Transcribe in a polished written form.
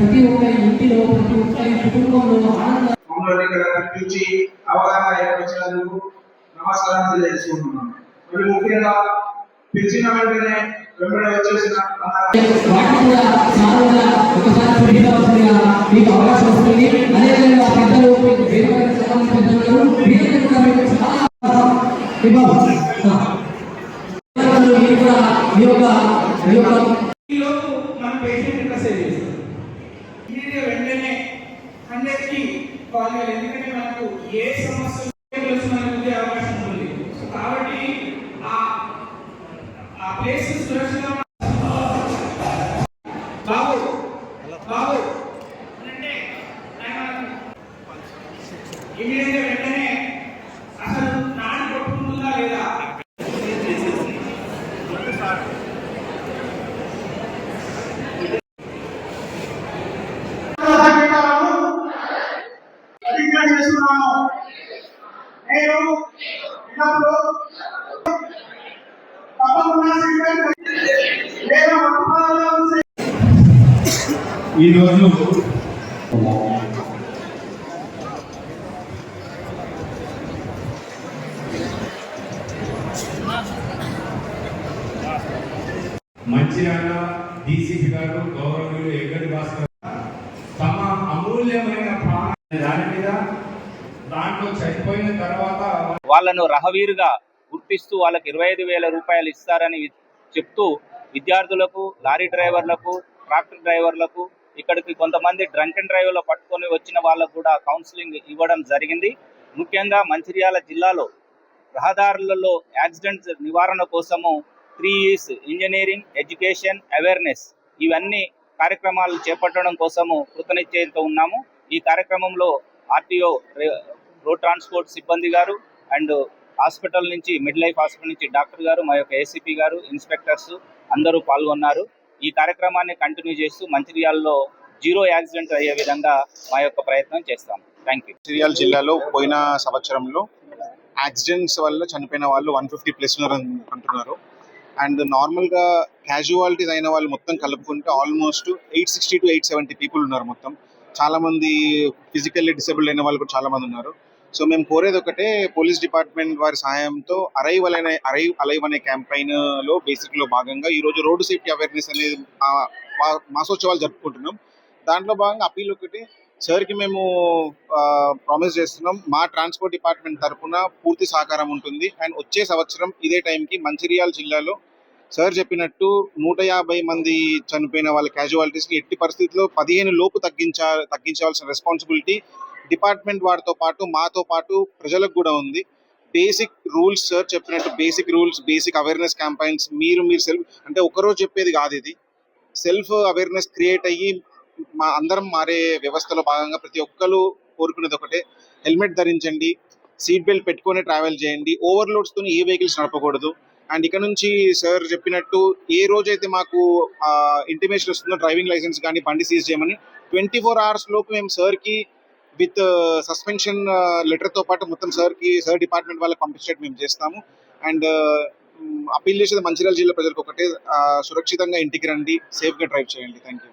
ప్రతి ఒక్కరి ఇంటిలో ప్రతి ఒక్కరి కుటుంబంలో ఆనంద చూసి అవగాహన ఏర్పరిచినందుకు నమస్కారం తెలియజేసుకుంటున్నాను. మరి ముఖ్యంగా పిలిచిన వెంటనే వెంబడి వచ్చేసిన మీకు అవకాశం వస్తుంది. అదేవిధంగా పెద్దలు మన పేషెంట్ సేవ్ చేస్తాం. వెంటనే 100కి కాల్ చేయాలి. ఎందుకంటే మనకు ఏ సమస్య మనకు అవకాశం ఉంది. సో కాబట్టి ఆ ప్లేస్ సురక్షితంగా బాబు బాబు అంటే ఇమీడియట్గా వెంటనే అసలు నాని కొట్టుకుంటుందా లేదా చేస్తున్నాను. నేను ఈరోజు మంచిర్యాల డీసీపీ గారు గౌరవనీయులు ఎగ్గడి భాస్కర్ తమ అమూల్యమైన దాని మీద దాంట్లో చనిపోయిన తర్వాత వాళ్ళను రహవీరుగా గుర్తిస్తూ వాళ్ళకి 25,000 రూపాయలు ఇస్తారని చెప్తూ విద్యార్థులకు, లారీ డ్రైవర్లకు, ట్రాక్టర్ డ్రైవర్లకు, ఇక్కడికి కొంతమంది డ్రంక్ అండ్ డ్రైవ్లో పట్టుకొని వచ్చిన వాళ్ళకు కూడా కౌన్సిలింగ్ ఇవ్వడం జరిగింది. ముఖ్యంగా మంచిర్యాల జిల్లాలో రహదారులలో యాక్సిడెంట్స్ నివారణ కోసము 3E's ఇంజనీరింగ్, ఎడ్యుకేషన్, అవేర్నెస్ ఇవన్నీ కార్యక్రమాలు చేపట్టడం కోసము కృతనిశ్చయంతో ఉన్నాము. ఈ కార్యక్రమంలో ఆర్టీఓ రోడ్ ట్రాన్స్పోర్ట్ సిబ్బంది గారు అండ్ హాస్పిటల్ నుంచి, మిడ్ లైఫ్ హాస్పిటల్ నుంచి డాక్టర్ గారు, మా యొక్క ఏసీపీ గారు, ఇన్స్పెక్టర్స్ అందరూ పాల్గొన్నారు. ఈ కార్యక్రమాన్ని కంటిన్యూ చేస్తూ మంచిర్యాలలో 0 యాక్సిడెంట్ అయ్యే విధంగా మా యొక్క ప్రయత్నం చేస్తాం. Thank you. మంచిర్యాల జిల్లాలో పోయిన సంవత్సరంలో యాక్సిడెంట్స్ వల్ల చనిపోయిన వాళ్ళు 150+ అంటున్నారు. అండ్ నార్మల్గా క్యాజువాలిటీస్ అయిన వాళ్ళు మొత్తం కలుపుకుంటే ఆల్మోస్ట్ 860 to 870 పీపుల్ ఉన్నారు. మొత్తం చాలామంది ఫిజికల్లీ డిసేబుల్డ్ అయిన వాళ్ళు కూడా చాలామంది ఉన్నారు. సో మేము కోరేది ఒకటే, పోలీస్ డిపార్ట్మెంట్ వారి సహాయంతో అరైవ్ అలైవ్ అనే క్యాంపెయిన్లో బేసిక్లో భాగంగా ఈరోజు రోడ్డు సేఫ్టీ అవేర్నెస్ అనేది మాసోత్సవాలు జరుపుకుంటున్నాం. దాంట్లో భాగంగా అప్పీల్ ఒకటి, సార్కి మేము ప్రామిస్ చేస్తున్నాం, మా ట్రాన్స్పోర్ట్ డిపార్ట్మెంట్ తరఫున పూర్తి సహకారం ఉంటుంది. అండ్ వచ్చే సంవత్సరం ఇదే టైంకి మంచిర్యాల జిల్లాలో సార్ చెప్పినట్టు 150 మంది చనిపోయిన వాళ్ళ క్యాజువాలిటీస్కి ఎట్టి పరిస్థితుల్లో 15 లోపు తగ్గించాల్సిన రెస్పాన్సిబిలిటీ డిపార్ట్మెంట్ వారితో పాటు మాతో పాటు ప్రజలకు కూడా ఉంది. బేసిక్ రూల్స్ సార్ చెప్పినట్టు basic rules, basic awareness campaigns మీరు సెల్ఫ్ అంటే ఒకరోజు చెప్పేది కాదు, ఇది సెల్ఫ్ అవేర్నెస్ క్రియేట్ అయ్యి అందరం మారే వ్యవస్థలో భాగంగా ప్రతి ఒక్కరు కోరుకునేది ఒకటే, హెల్మెట్ ధరించండి, సీట్ బెల్ట్ పెట్టుకొని ట్రావెల్ చేయండి, ఓవర్లోడ్స్తో ఏ వెహికల్స్ నడపకూడదు. అండ్ ఇక్కడ నుంచి సార్ చెప్పినట్టు ఏ రోజైతే మాకు ఇంటిమేషన్ వస్తుందో డ్రైవింగ్ లైసెన్స్ కానీ బండి సీజ్ చేయమని 24 hours లోపు మేము సార్కి విత్ సస్పెన్షన్ లెటర్తో పాటు మొత్తం సార్ డిపార్ట్మెంట్ వాళ్ళకి పంపించేట్టు మేము చేస్తాము. అండ్ అప్పీల్ చేసేది మంచిర్యాల జిల్లా ప్రజలకు ఒకటే, సురక్షితంగా ఇంటికి రండి, సేఫ్గా డ్రైవ్ చేయండి. Thank you.